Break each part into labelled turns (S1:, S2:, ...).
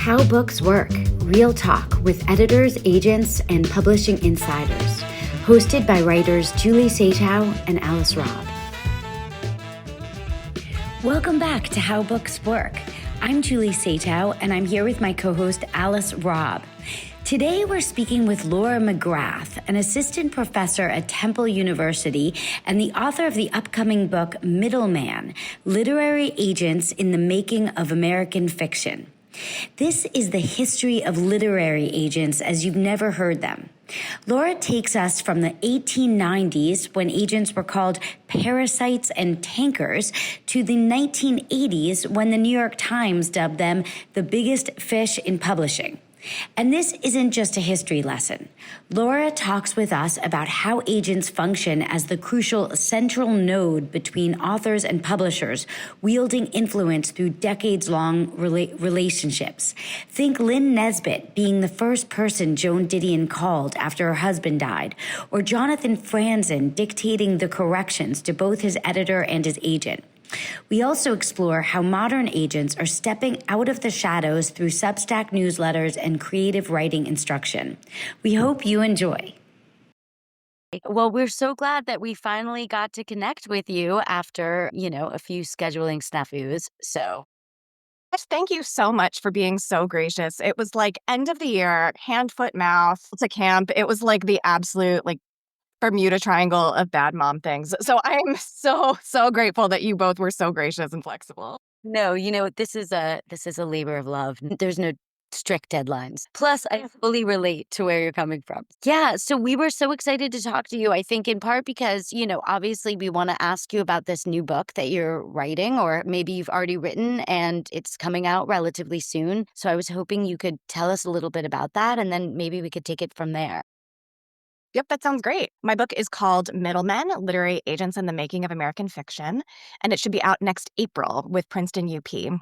S1: How Books Work, Real Talk with editors, agents, and publishing insiders. Hosted by writers Julie Satow and Alice Robb. Welcome back to How Books Work. I'm Julie Satow, and I'm here with my co-host Alice Robb. Today, we're speaking with Laura McGrath, an assistant professor at Temple University and the author of the upcoming book, Middlemen, Literary Agents in the Making of American Fiction. This is the history of literary agents as you've never heard them. Laura takes us from the 1890s, when agents were called parasites and tankers, to the 1980s, when the New York Times dubbed them the biggest fish in publishing. And this isn't just a history lesson. Laura talks with us about how agents function as the crucial central node between authors and publishers, wielding influence through decades-long relationships. Think Lynn Nesbitt being the first person Joan Didion called after her husband died, or Jonathan Franzen dictating the corrections to both his editor and his agent. We also explore how modern agents are stepping out of the shadows through Substack newsletters and creative writing instruction. We hope you enjoy. Well, we're so glad that we finally got to connect with you after, a few scheduling snafus. So
S2: Thank you so much for being so gracious. It was like end of the year, hand, foot, mouth to camp. It was like the absolute Bermuda Triangle of bad mom things. So I am so grateful that you both were so gracious and flexible.
S1: No, this is a labor of love. There's no strict deadlines. Plus, I fully relate to where you're coming from. Yeah, so we were so excited to talk to you, I think in part because, obviously we want to ask you about this new book that you're writing, or maybe you've already written and it's coming out relatively soon. So I was hoping you could tell us a little bit about that, and then maybe we could take it from there.
S2: Yep, that sounds great. My book is called Middlemen, Literary Agents in the Making of American Fiction, and it should be out next April with Princeton UP.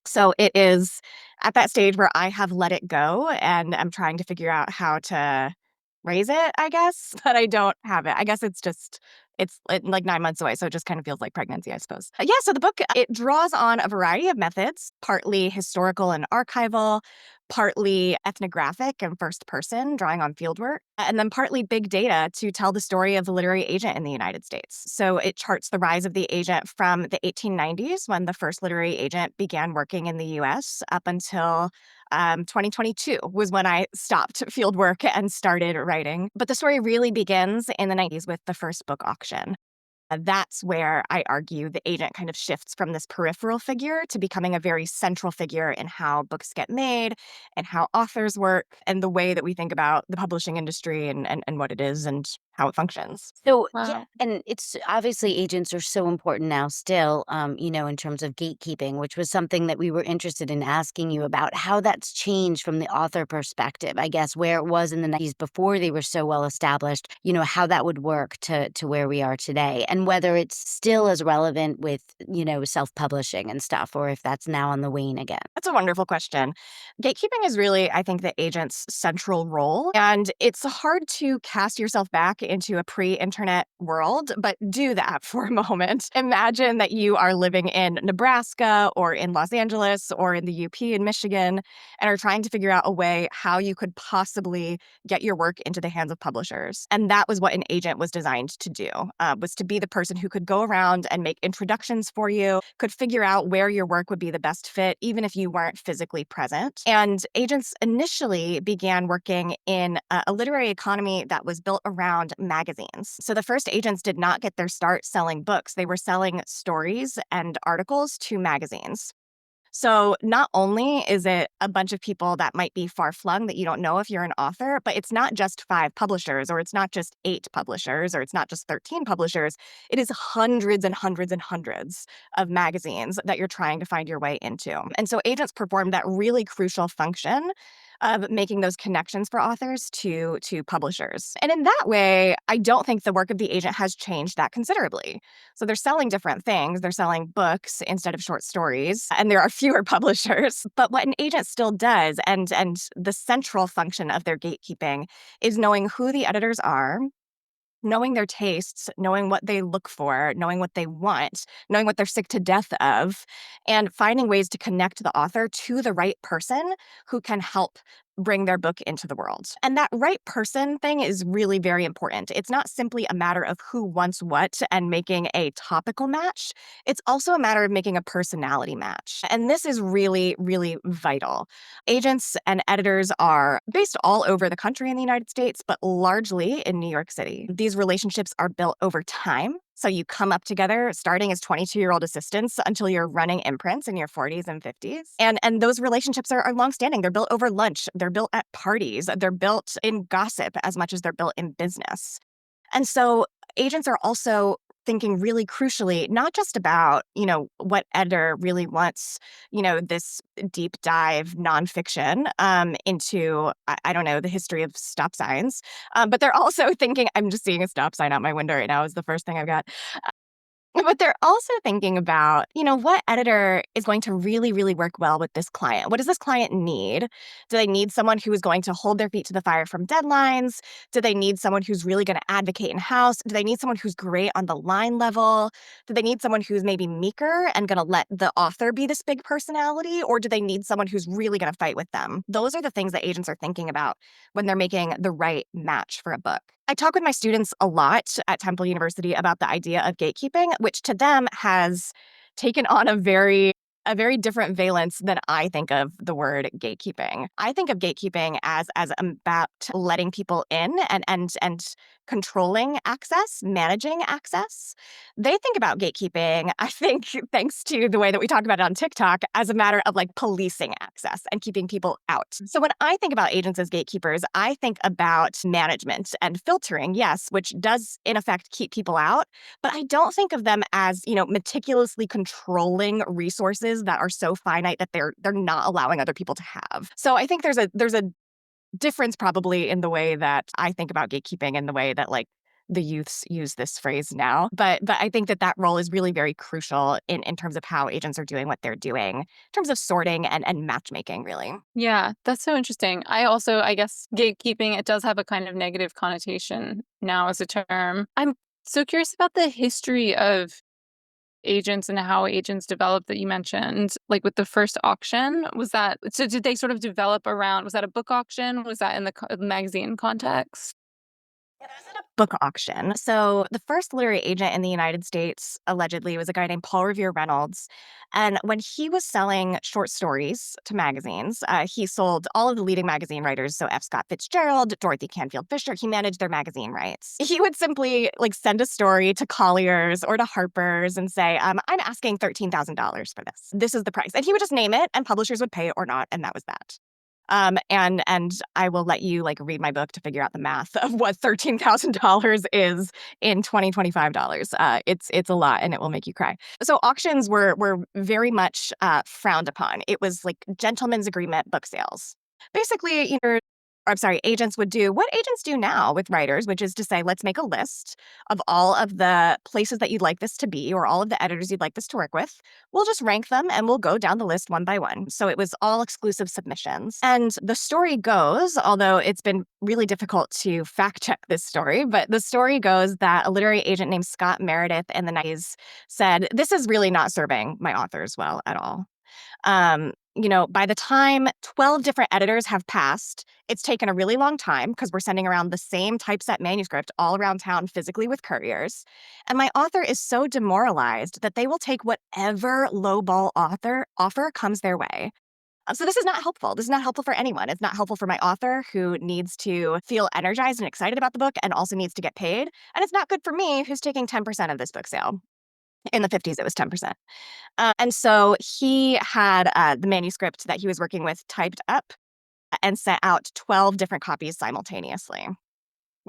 S2: So it is at that stage where I have let it go and I'm trying to figure out how to raise it, I guess, but I don't have it. I guess it's like 9 months away, so it just kind of feels like pregnancy, I suppose. Yeah, so the book, it draws on a variety of methods, partly historical and archival, partly ethnographic and first person, drawing on fieldwork, and then partly big data to tell the story of the literary agent in the United States. So it charts the rise of the agent from the 1890s, when the first literary agent began working in the US, up until 2022 was when I stopped fieldwork and started writing. But the story really begins in the 90s with the first book auction. That's where I argue the agent kind of shifts from this peripheral figure to becoming a very central figure in how books get made and how authors work and the way that we think about the publishing industry and what it is and how it functions.
S1: So, yeah, and it's obviously agents are so important now still, in terms of gatekeeping, which was something that we were interested in asking you about, how that's changed from the author perspective, I guess, where it was in the 90s before they were so well established, how that would work to where we are today, and whether it's still as relevant with, self-publishing and stuff, or if that's now on the wane again.
S2: That's a wonderful question. Gatekeeping is really, I think, the agent's central role. And it's hard to cast yourself back into a pre-internet world, but do that for a moment. Imagine that you are living in Nebraska or in Los Angeles or in the UP in Michigan and are trying to figure out a way how you could possibly get your work into the hands of publishers. And that was what an agent was designed to do, was to be the person who could go around and make introductions for you, could figure out where your work would be the best fit, even if you weren't physically present. And agents initially began working in a literary economy that was built around magazines. So the first agents did not get their start selling books. They were selling stories and articles to magazines. So not only is it a bunch of people that might be far-flung that you don't know if you're an author, but it's not just 5 publishers, or it's not just 8 publishers, or it's not just 13 publishers. It is hundreds and hundreds and hundreds of magazines that you're trying to find your way into. And so agents perform that really crucial function of making those connections for authors to publishers. And in that way, I don't think the work of the agent has changed that considerably. So they're selling different things. They're selling books instead of short stories, and there are fewer publishers. But what an agent still does, and the central function of their gatekeeping, is knowing who the editors are, knowing their tastes, knowing what they look for, knowing what they want, knowing what they're sick to death of, and finding ways to connect the author to the right person who can help bring their book into the world. And that right person thing is really very important. It's not simply a matter of who wants what and making a topical match. It's also a matter of making a personality match. And this is really, really vital. Agents and editors are based all over the country in the United States, but largely in New York City. These relationships are built over time. So you come up together starting as 22-year-old assistants until you're running imprints in your 40s and 50s. And those relationships are longstanding. They're built over lunch. They're built at parties. They're built in gossip as much as they're built in business. And so agents are also thinking really crucially, not just about, what editor really wants, this deep dive nonfiction into, I don't know, the history of stop signs. But they're also thinking, I'm just seeing a stop sign out my window right now is the first thing I've got. But they're also thinking about, what editor is going to really, really work well with this client? What does this client need? Do they need someone who is going to hold their feet to the fire from deadlines? Do they need someone who's really going to advocate in-house? Do they need someone who's great on the line level? Do they need someone who's maybe meeker and going to let the author be this big personality? Or do they need someone who's really going to fight with them? Those are the things that agents are thinking about when they're making the right match for a book. I talk with my students a lot at Temple University about the idea of gatekeeping, which to them has taken on a very different valence than I think of the word gatekeeping. I think of gatekeeping as about letting people in and controlling access, managing access. They think about gatekeeping, I think, thanks to the way that we talk about it on TikTok, as a matter of like policing access and keeping people out. So when I think about agents as gatekeepers, I think about management and filtering, yes, which does in effect keep people out, but I don't think of them as, meticulously controlling resources that are so finite that they're not allowing other people to have. So I think there's a difference probably in the way that I think about gatekeeping and the way that like the youths use this phrase now. But I think that role is really very crucial in terms of how agents are doing what they're doing, in terms of sorting and matchmaking, really.
S3: Yeah, that's so interesting. I guess gatekeeping, it does have a kind of negative connotation now as a term. I'm so curious about the history of agents and how agents developed that you mentioned, like with the first auction. So did they sort of develop around, was that a book auction? Was that in the magazine context?
S2: It was at a book auction. So the first literary agent in the United States allegedly was a guy named Paul Revere Reynolds. And when he was selling short stories to magazines, he sold all of the leading magazine writers. So F. Scott Fitzgerald, Dorothy Canfield Fisher, he managed their magazine rights. He would simply like send a story to Collier's or to Harper's and say, I'm asking $13,000 for this. This is the price. And he would just name it and publishers would pay it or not. And that was that. And I will let you like read my book to figure out the math of what $13,000 is in $2025. It's a lot, and it will make you cry. So auctions were very much frowned upon. It was like gentleman's agreement book sales. Basically, agents would do what agents do now with writers, which is to say, let's make a list of all of the places that you'd like this to be or all of the editors you'd like this to work with. We'll just rank them and we'll go down the list one by one. So it was all exclusive submissions. And the story goes, although it's been really difficult to fact check this story, but the story goes that a literary agent named Scott Meredith in the 90s said, this is really not serving my authors well at all. By the time 12 different editors have passed, it's taken a really long time because we're sending around the same typeset manuscript all around town physically with couriers. And my author is so demoralized that they will take whatever lowball offer comes their way. So this is not helpful. This is not helpful for anyone. It's not helpful for my author who needs to feel energized and excited about the book and also needs to get paid. And it's not good for me who's taking 10% of this book sale. In the 50s, it was 10%. And so he had the manuscript that he was working with typed up and sent out 12 different copies simultaneously.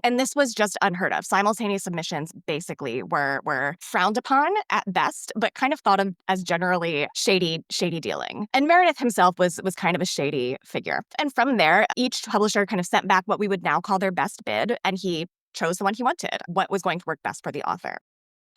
S2: And this was just unheard of. Simultaneous submissions basically were frowned upon at best, but kind of thought of as generally shady dealing. And Meredith himself was kind of a shady figure. And from there, each publisher kind of sent back what we would now call their best bid, and he chose the one he wanted, what was going to work best for the author.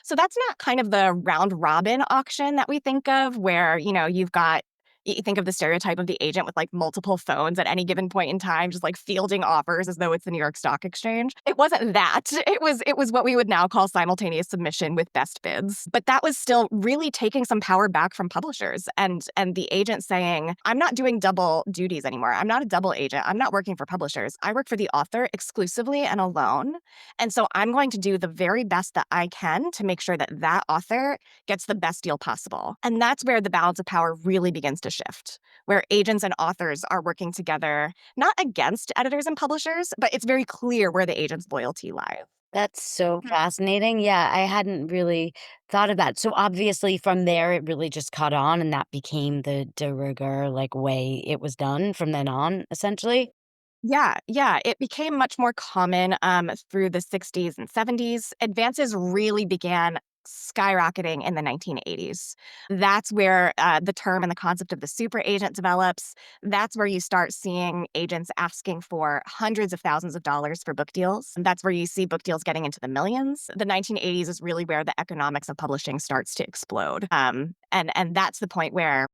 S2: So that's not kind of the round robin auction that we think of where, you've got, You think of the stereotype of the agent with like multiple phones at any given point in time, just like fielding offers as though it's the New York Stock Exchange. It wasn't that. It was what we would now call simultaneous submission with best bids. But that was still really taking some power back from publishers and the agent saying, I'm not doing double duties anymore. I'm not a double agent. I'm not working for publishers. I work for the author exclusively and alone. And so I'm going to do the very best that I can to make sure that that author gets the best deal possible. And that's where the balance of power really begins to shift, where agents and authors are working together, not against editors and publishers, but it's very clear where the agent's loyalty lies.
S1: That's so fascinating. Yeah, I hadn't really thought of that. So obviously from there it really just caught on and that became the de rigueur like way it was done from then on, essentially.
S2: Yeah. It became much more common through the 60s and 70s. Advances really began skyrocketing in the 1980s. That's where the term and the concept of the super agent develops. That's where you start seeing agents asking for hundreds of thousands of dollars for book deals. And that's where you see book deals getting into the millions. The 1980s is really where the economics of publishing starts to explode. And that's the point where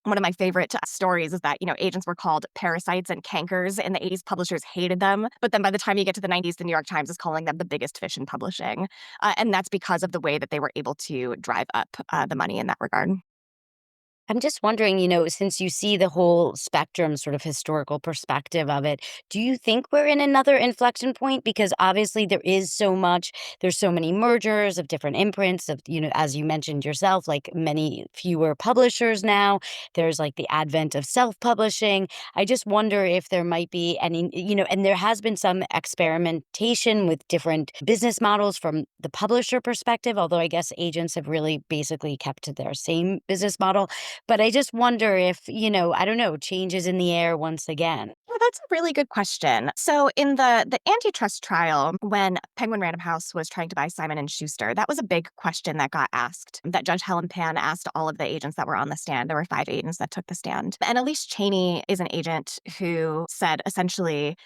S2: one of my favorite stories is that, agents were called parasites and cankers in the 80s. Publishers hated them. But then by the time you get to the 90s, the New York Times is calling them the biggest fish in publishing. And that's because of the way that they were able to drive up the money in that regard.
S1: I'm just wondering, since you see the whole spectrum, sort of historical perspective of it, do you think we're in another inflection point? Because obviously there's so many mergers of different imprints of, as you mentioned yourself, like many fewer publishers now. There's like the advent of self-publishing. I just wonder if there might be any, and there has been some experimentation with different business models from the publisher perspective, although I guess agents have really basically kept to their same business model. But I just wonder if, I don't know, change is in the air once again.
S2: Well, that's a really good question. So in the antitrust trial, when Penguin Random House was trying to buy Simon and Schuster, that was a big question that got asked. That Judge Helen Pan asked all of the agents that were on the stand. There were 5 agents that took the stand. And Elise Cheney is an agent who said essentially,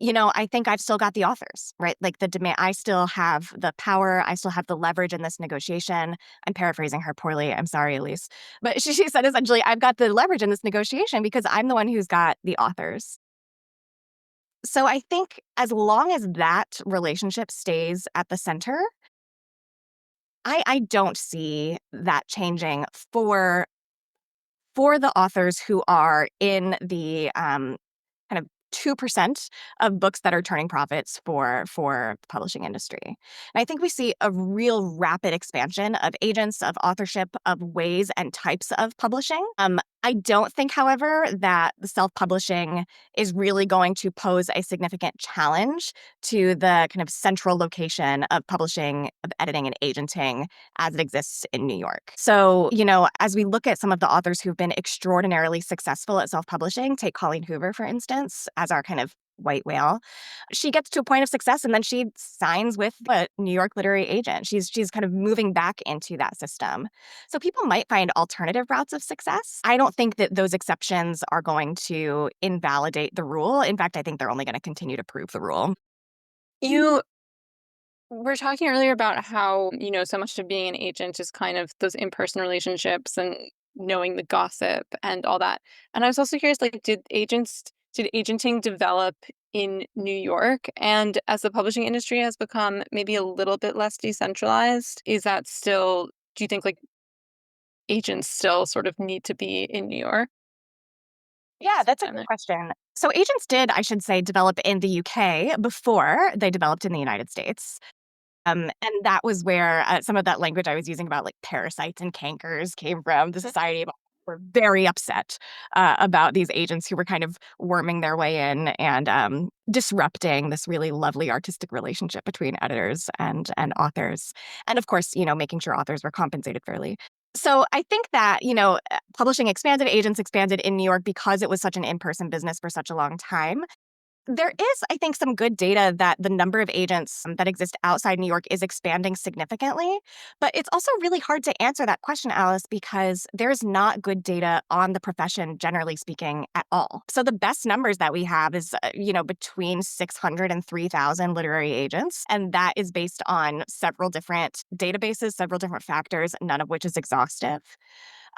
S2: I think I've still got the authors, right? Like the demand, I still have the power, I still have the leverage in this negotiation. I'm paraphrasing her poorly. I'm sorry, Elise. But she said essentially, I've got the leverage in this negotiation because I'm the one who's got the authors. So I think as long as that relationship stays at the center, I don't see that changing for the authors who are in the kind of 2% of books that are turning profits for the publishing industry. And I think we see a real rapid expansion of agents, of authorship, of ways and types of publishing. I don't think, however, that the self-publishing is really going to pose a significant challenge to the kind of central location of publishing, of editing and agenting as it exists in New York. So, as we look at some of the authors who've been extraordinarily successful at self-publishing, take Colleen Hoover, for instance, as our kind of white whale. She gets to a point of success and then she signs with a New York literary agent. She's kind of moving back into that system. So people might find alternative routes of success. I don't think that those exceptions are going to invalidate the rule. In fact, I think they're only going to continue to prove the rule.
S3: You were talking earlier about how, so much of being an agent is kind of those in-person relationships and knowing the gossip and all that. And I was also curious, like, did agenting develop in New York? And as the publishing industry has become maybe a little bit less decentralized, do you think like agents still sort of need to be in New York?
S2: Yeah, that's a good question. So agents did, I should say, develop in the UK before they developed in the United States. And that was where some of that language I was using about like parasites and cankers came from. The society of were very upset about these agents who were kind of worming their way in and disrupting this really lovely artistic relationship between editors and authors. And of course, making sure authors were compensated fairly. So I think that, publishing expanded, agents expanded in New York because it was such an in-person business for such a long time. There is, I think, some good data that the number of agents that exist outside New York is expanding significantly. But it's also really hard to answer that question, Alice, because there's not good data on the profession, generally speaking, at all. So the best numbers that we have is, between 600 and 3,000 literary agents. And that is based on several different databases, several different factors, none of which is exhaustive.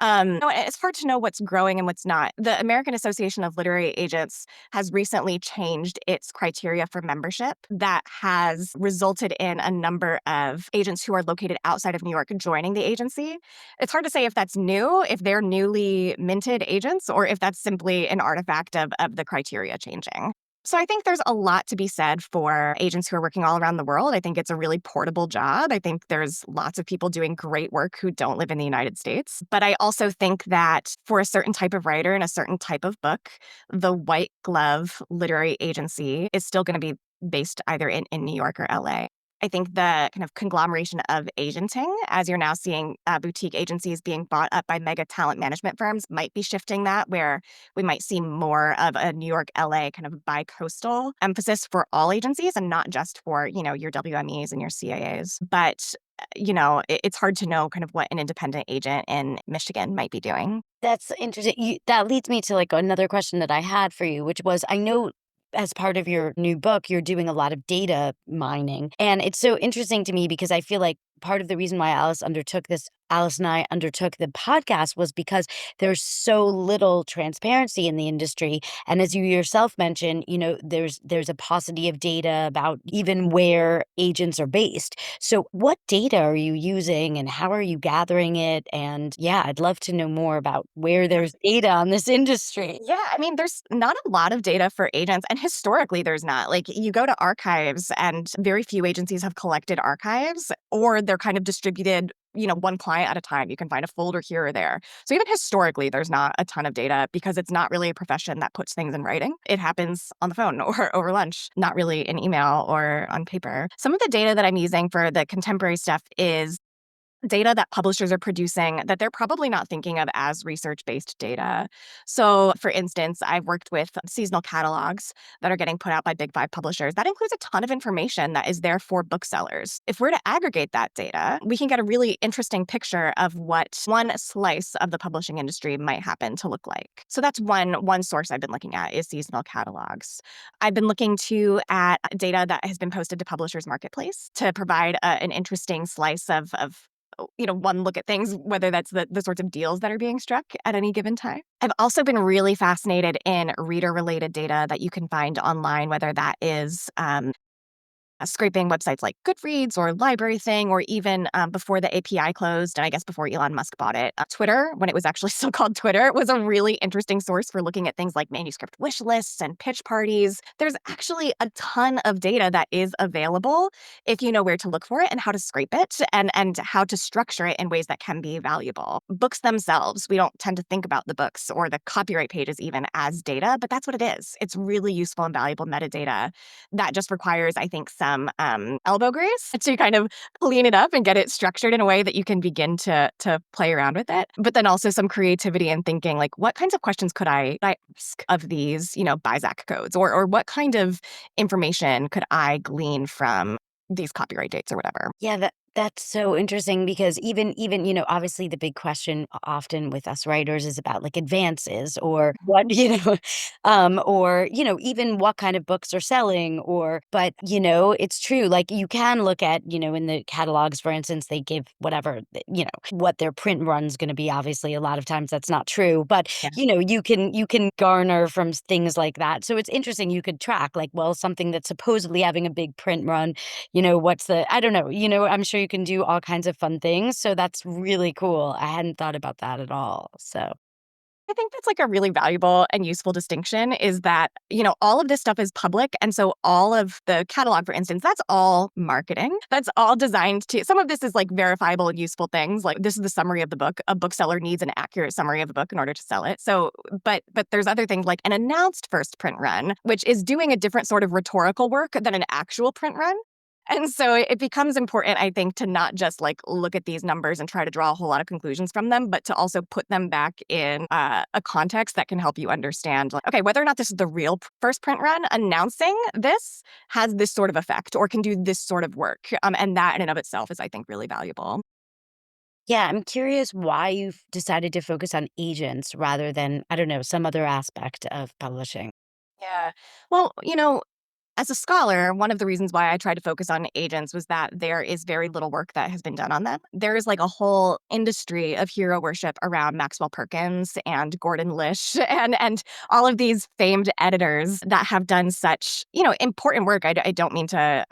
S2: No, it's hard to know what's growing and what's not. The American Association of Literary Agents has recently changed its criteria for membership that has resulted in a number of agents who are located outside of New York joining the agency. It's hard to say if that's new, if they're newly minted agents, or if that's simply an artifact of the criteria changing. So I think there's a lot to be said for agents who are working all around the world. I think it's a really portable job. I think there's lots of people doing great work who don't live in the United States. But I also think that for a certain type of writer and a certain type of book, the white glove literary agency is still going to be based either in New York or LA. I think the kind of conglomeration of agenting, as you're now seeing boutique agencies being bought up by mega talent management firms, might be shifting that, where we might see more of a New York, LA kind of bi-coastal emphasis for all agencies and not just for, your WMEs and your CAAs. But, it's hard to know kind of what an independent agent in Michigan might be doing.
S1: That's interesting. That leads me to like another question that I had for you, which was I know as part of your new book, you're doing a lot of data mining. And it's so interesting to me because I feel like part of the reason why Alice and I undertook the podcast was because there's so little transparency in the industry. And as you yourself mentioned, there's a paucity of data about even where agents are based. So what data are you using and how are you gathering it? And yeah, I'd love to know more about where there's data on this industry.
S2: Yeah, I mean, there's not a lot of data for agents, and historically, there's not. Like, you go to archives, and very few agencies have collected archives, or they're kind of distributed, one client at a time. You can find a folder here or there. So even historically, there's not a ton of data because it's not really a profession that puts things in writing. It happens on the phone or over lunch, not really in email or on paper. Some of the data that I'm using for the contemporary stuff is data that publishers are producing that they're probably not thinking of as research-based data. So, for instance, I've worked with seasonal catalogs that are getting put out by big five publishers. That includes a ton of information that is there for booksellers. If we're to aggregate that data, we can get a really interesting picture of what one slice of the publishing industry might happen to look like. So that's one source I've been looking at is seasonal catalogs. I've been looking too at data that has been posted to Publishers Marketplace to provide an interesting slice of one look at things, whether that's the sorts of deals that are being struck at any given time. I've also been really fascinated in reader-related data that you can find online, whether that is scraping websites like Goodreads or Library Thing, or even before the API closed, and I guess before Elon Musk bought it, Twitter, when it was actually still called Twitter, was a really interesting source for looking at things like manuscript wish lists and pitch parties. There's actually a ton of data that is available if you know where to look for it and how to scrape it and how to structure it in ways that can be valuable. Books themselves, we don't tend to think about the books or the copyright pages even as data, but that's what it is. It's really useful and valuable metadata that just requires, I think, some elbow grease to kind of clean it up and get it structured in a way that you can begin to play around with it. But then also some creativity and thinking, like, what kinds of questions could I ask of these, BISAC codes, or what kind of information could I glean from these copyright dates or whatever.
S1: Yeah, that's so interesting because even obviously the big question often with us writers is about like advances or what, or even what kind of books are selling or but it's true like you can look at in the catalogs for instance they give whatever what their print run's going to be obviously a lot of times that's not true but
S2: Yeah.
S1: you can garner from things like that so it's interesting you could track like well something that's supposedly having a big print run what's the I don't know, I'm sure you can do all kinds of fun things. So that's really cool. I hadn't thought about that at all. So
S2: I think that's like a really valuable and useful distinction is that, all of this stuff is public. And so all of the catalog, for instance, that's all marketing. That's all designed to, some of this is like verifiable and useful things. Like this is the summary of the book. A bookseller needs an accurate summary of a book in order to sell it. So, but there's other things like an announced first print run, which is doing a different sort of rhetorical work than an actual print run. And so it becomes important, I think, to not just like look at these numbers and try to draw a whole lot of conclusions from them, but to also put them back in a context that can help you understand, like, okay, whether or not this is the real first print run, announcing this has this sort of effect or can do this sort of work. And that in and of itself is, I think, really valuable.
S1: yeah, I'm curious why you've decided to focus on agents rather than, I don't know, some other aspect of publishing.
S2: Yeah. Well, As a scholar, one of the reasons why I tried to focus on agents was that there is very little work that has been done on them. There is like a whole industry of hero worship around Maxwell Perkins and Gordon Lish and all of these famed editors that have done such, important work. I don't mean to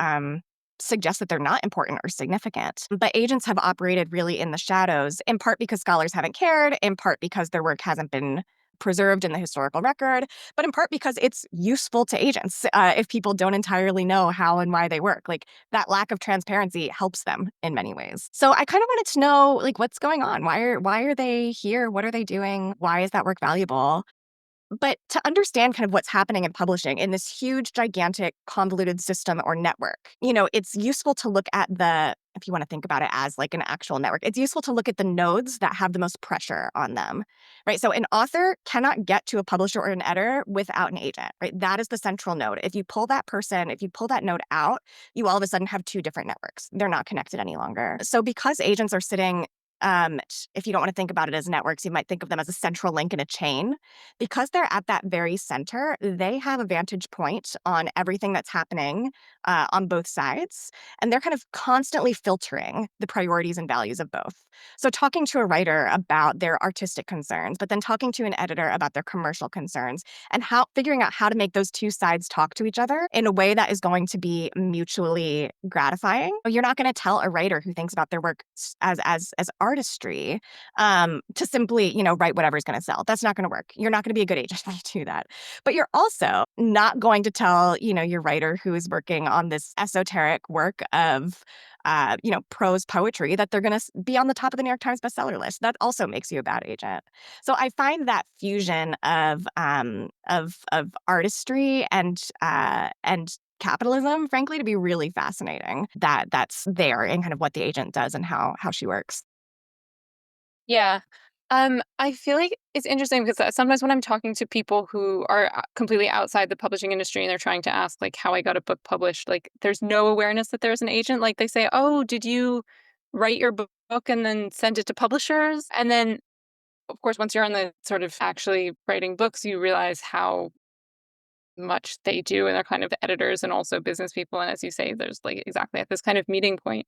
S2: suggest that they're not important or significant, but agents have operated really in the shadows, in part because scholars haven't cared, in part because their work hasn't been preserved in the historical record, but in part because it's useful to agents if people don't entirely know how and why they work. Like that lack of transparency helps them in many ways. So I kind of wanted to know like what's going on. Why are they here? What are they doing? Why is that work valuable? But to understand kind of what's happening in publishing in this huge, gigantic, convoluted system or network, it's useful to look at if you want to think about it as like an actual network, it's useful to look at the nodes that have the most pressure on them, right? So an author cannot get to a publisher or an editor without an agent, right? That is the central node. If you pull that node out, you all of a sudden have two different networks. They're not connected any longer. So because agents are sitting if you don't want to think about it as networks, you might think of them as a central link in a chain. Because they're at that very center, they have a vantage point on everything that's happening on both sides. And they're kind of constantly filtering the priorities and values of both. So talking to a writer about their artistic concerns, but then talking to an editor about their commercial concerns, and figuring out how to make those two sides talk to each other in a way that is going to be mutually gratifying. You're not going to tell a writer who thinks about their work as artistry to simply, write whatever's going to sell. That's not going to work. You're not going to be a good agent if you do that. But you're also not going to tell, your writer who is working on this esoteric work of prose poetry that they're going to be on the top of the New York Times bestseller list. That also makes you a bad agent. So I find that fusion of artistry and capitalism, frankly, to be really fascinating. That's there in kind of what the agent does and how she works.
S3: Yeah. I feel like it's interesting because sometimes when I'm talking to people who are completely outside the publishing industry and they're trying to ask like how I got a book published, like there's no awareness that there's an agent. Like they say, "Oh, did you write your book and then send it to publishers?" And then, of course, once you're on the sort of actually writing books, you realize how much they do, and they're kind of editors and also business people. And as you say, there's like exactly at this kind of meeting point.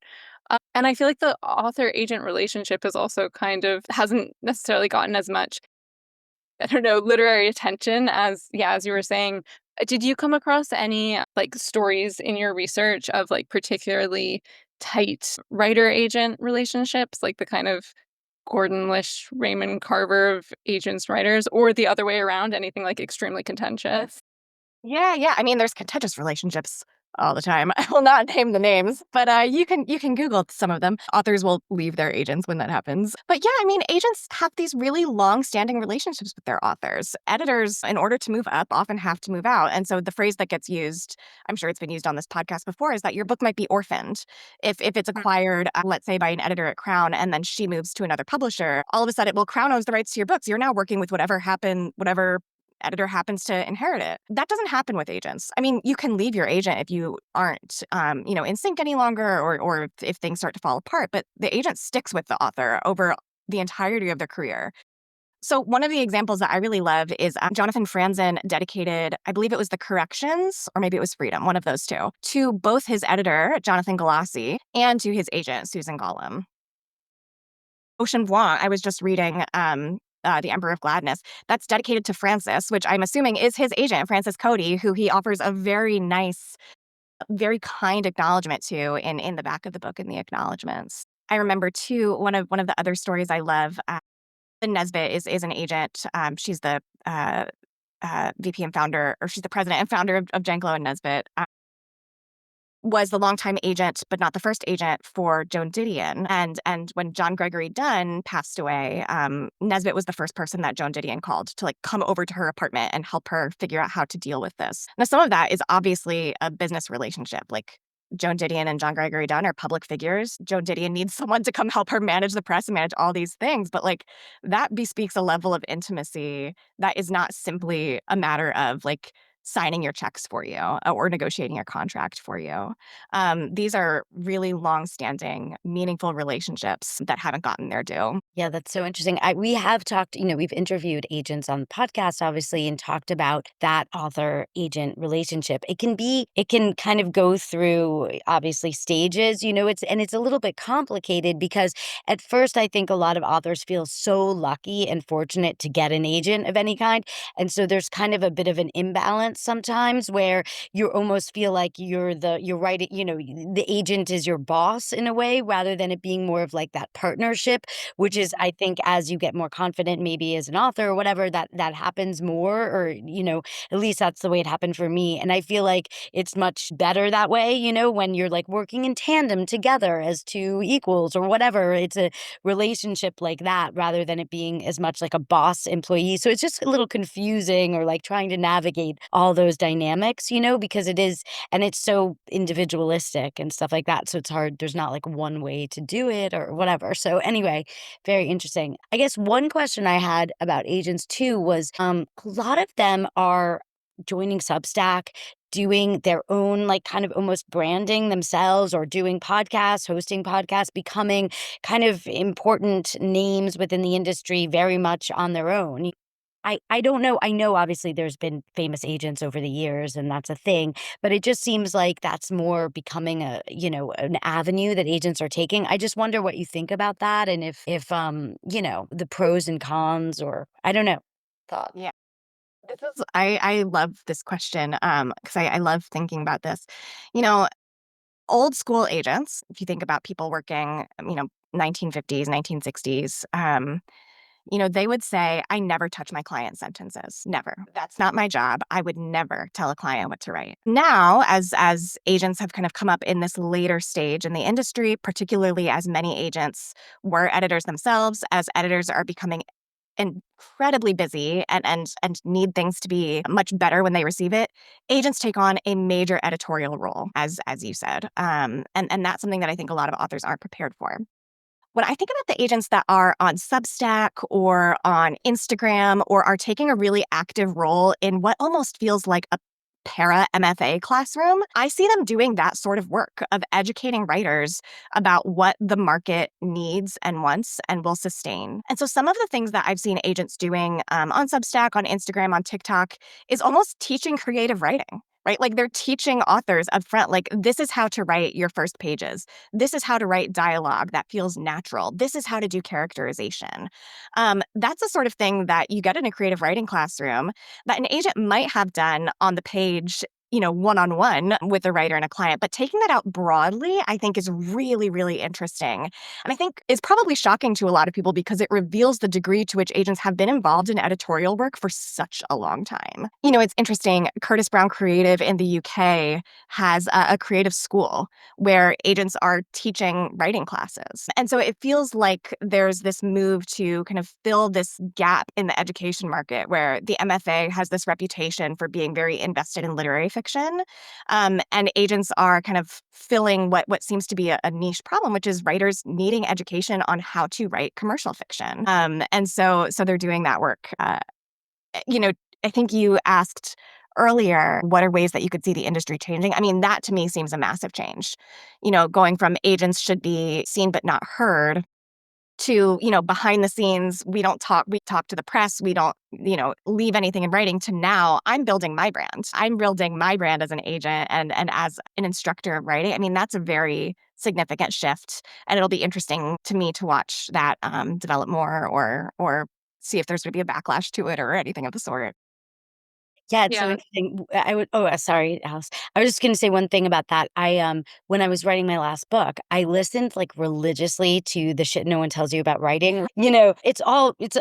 S3: And I feel like the author agent relationship is also kind of hasn't necessarily gotten as much, I don't know, literary attention as you were saying. Did you come across any like stories in your research of like particularly tight writer agent relationships, like the kind of Gordon Lish, Raymond Carver of agents writers, or the other way around, anything like extremely contentious?
S2: Yeah. I mean, there's contentious relationships all the time. I will not name the names, but you can Google some of them. Authors will leave their agents when that happens. But yeah, I mean, agents have these really long-standing relationships with their authors. Editors, in order to move up, often have to move out. And so the phrase that gets used, I'm sure it's been used on this podcast before, is that your book might be orphaned. If it's acquired, let's say by an editor at Crown, and then she moves to another publisher, all of a sudden, well, Crown owns the rights to your books. You're now working with whatever editor happens to inherit it. That doesn't happen with agents. I mean, you can leave your agent if you aren't, in sync any longer, or if things start to fall apart. But the agent sticks with the author over the entirety of their career. So one of the examples that I really love is Jonathan Franzen dedicated, I believe it was The Corrections, or maybe it was Freedom, one of those two, to both his editor, Jonathan Galassi, and to his agent, Susan Gollum. Ocean Vuong, I was just reading The Emperor of Gladness. That's dedicated to Francis, which I'm assuming is his agent, Francis Cody, who he offers a very nice, very kind acknowledgement to in the back of the book in the acknowledgements. I remember too one of the other stories I love. The Nesbitt is an agent. She's the VP and founder, or she's the president and founder of Janklow and Nesbitt. Was the longtime agent, but not the first agent for Joan Didion. And when John Gregory Dunn passed away, Nesbitt was the first person that Joan Didion called to like come over to her apartment and help her figure out how to deal with this. Now, some of that is obviously a business relationship. Like Joan Didion and John Gregory Dunn are public figures. Joan Didion needs someone to come help her manage the press and manage all these things. But like that bespeaks a level of intimacy that is not simply a matter of like signing your checks for you or negotiating your contract for you. These are really long-standing, meaningful relationships that haven't gotten their due.
S1: Yeah, that's so interesting. We have talked, we've interviewed agents on the podcast, obviously, and talked about that author agent relationship. It can kind of go through, obviously, stages, it's a little bit complicated because at first I think a lot of authors feel so lucky and fortunate to get an agent of any kind. And so there's kind of a bit of an imbalance sometimes where you almost feel like you're right, the agent is your boss in a way rather than it being more of like that partnership, which is, I think, as you get more confident, maybe as an author or whatever, that happens more, or at least that's the way it happened for me. And I feel like it's much better that way, when you're like working in tandem together as two equals or whatever. It's a relationship like that rather than it being as much like a boss employee. So it's just a little confusing, or like trying to navigate all those dynamics, because it is, and it's so individualistic and stuff like that. So it's hard. There's not like one way to do it or whatever. So anyway, very interesting. I guess one question I had about agents too was a lot of them are joining Substack, doing their own, like, kind of almost branding themselves, or doing podcasts, hosting podcasts, becoming kind of important names within the industry very much on their own. I don't know. I know obviously there's been famous agents over the years and that's a thing, but it just seems like that's more becoming an avenue that agents are taking. I just wonder what you think about that, and if the pros and cons, or I don't know. Thought.
S2: Yeah. I love this question because I love thinking about this. You know, old school agents, if you think about people working, 1950s, 1960s, they would say, I never touch my client's sentences. Never. That's not my job. I would never tell a client what to write. Now, as agents have kind of come up in this later stage in the industry, particularly as many agents were editors themselves, as editors are becoming incredibly busy and need things to be much better when they receive it, agents take on a major editorial role, as you said. And that's something that I think a lot of authors aren't prepared for. When I think about the agents that are on Substack or on Instagram or are taking a really active role in what almost feels like a para MFA classroom, I see them doing that sort of work of educating writers about what the market needs and wants and will sustain. And so some of the things that I've seen agents doing on Substack, on Instagram, on TikTok is almost teaching creative writing. Right? Like they're teaching authors up front, like, this is how to write your first pages. This is how to write dialogue that feels natural. This is how to do characterization. That's the sort of thing that you get in a creative writing classroom that an agent might have done on the page, one-on-one with a writer and a client. But taking that out broadly, I think is really, really interesting. And I think is probably shocking to a lot of people because it reveals the degree to which agents have been involved in editorial work for such a long time. It's interesting. Curtis Brown Creative in the UK has a creative school where agents are teaching writing classes. And so it feels like there's this move to kind of fill this gap in the education market where the MFA has this reputation for being very invested in literary fiction. And agents are kind of filling what seems to be a niche problem, which is writers needing education on how to write commercial fiction. And so they're doing that work. I think you asked earlier, what are ways that you could see the industry changing? I mean, that to me seems a massive change. Going from agents should be seen but not heard to, behind the scenes, we talk to the press, we don't, leave anything in writing, to now I'm building my brand. I'm building my brand as an agent and as an instructor of writing. I mean, that's a very significant shift. And it'll be interesting to me to watch that develop more or see if there's going to be a backlash to it or anything of the sort.
S1: Yeah, it's so
S3: Yeah.
S1: interesting. I would sorry, Alice. I was just gonna say one thing about that. When I was writing my last book, I listened, like, religiously to the shit no one tells you about writing. It's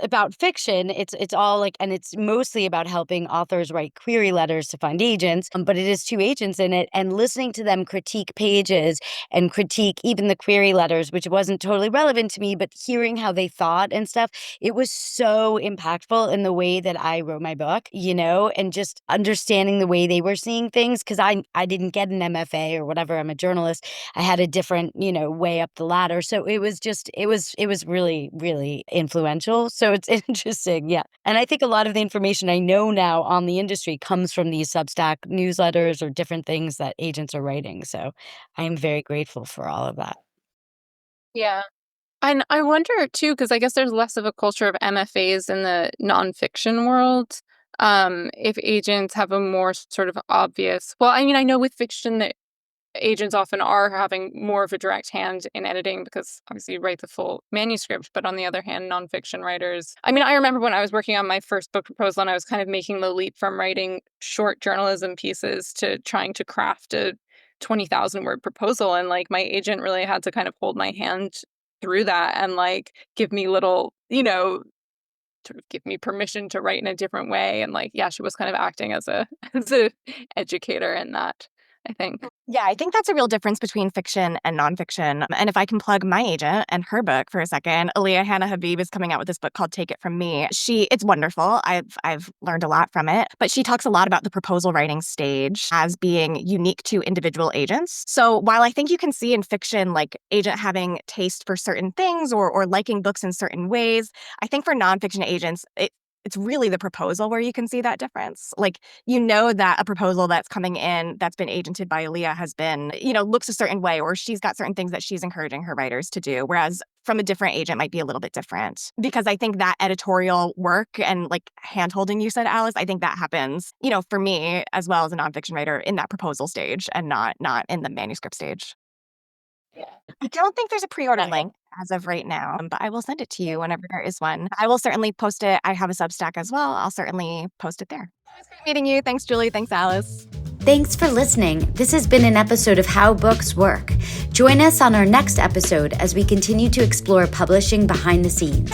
S1: about fiction. It's all, like, and it's mostly about helping authors write query letters to find agents, but it is 2 agents in it, and listening to them critique pages and critique even the query letters, which wasn't totally relevant to me, but hearing how they thought and stuff, it was so impactful in the way that I wrote my book, and just understanding the way they were seeing things, because I didn't get an MFA or whatever. I'm a journalist. I had a different, way up the ladder. So it was really, really influential. So it's interesting. Yeah. And I think a lot of the information I know now on the industry comes from these Substack newsletters or different things that agents are writing. So I am very grateful for all of that.
S3: Yeah. And I wonder too, because I guess there's less of a culture of MFAs in the nonfiction world. If agents have a more sort of obvious, well, I mean, I know with fiction that agents often are having more of a direct hand in editing because obviously you write the full manuscript. But on the other hand, nonfiction writers, I mean, I remember when I was working on my first book proposal and I was kind of making the leap from writing short journalism pieces to trying to craft a 20,000 word proposal. And like my agent really had to kind of hold my hand through that and like give me little, sort of give me permission to write in a different way. And like, yeah, she was kind of acting as a as a educator in that, I think.
S2: Yeah, I think that's a real difference between fiction and nonfiction. And if I can plug my agent and her book for a second, Aliyah Hannah Habib is coming out with this book called Take It From Me. It's wonderful. I've learned a lot from it, but she talks a lot about the proposal writing stage as being unique to individual agents. So while I think you can see in fiction like agent having taste for certain things or liking books in certain ways, I think for nonfiction agents, it's really the proposal where you can see that difference. Like, that a proposal that's coming in that's been agented by Aaliyah has been, looks a certain way, or she's got certain things that she's encouraging her writers to do. Whereas from a different agent might be a little bit different. Because I think that editorial work and like hand-holding you said, Alice, I think that happens, for me as well as a nonfiction writer in that proposal stage and not in the manuscript stage.
S3: Yeah.
S2: I don't think there's a pre-order
S3: Right.
S2: link as of right now, but I will send it to you whenever there is one. I will certainly post it. I have a Substack as well. I'll certainly post it there. It was great meeting you. Thanks, Julie. Thanks, Alice.
S1: Thanks for listening. This has been an episode of How Books Work. Join us on our next episode as we continue to explore publishing behind the scenes.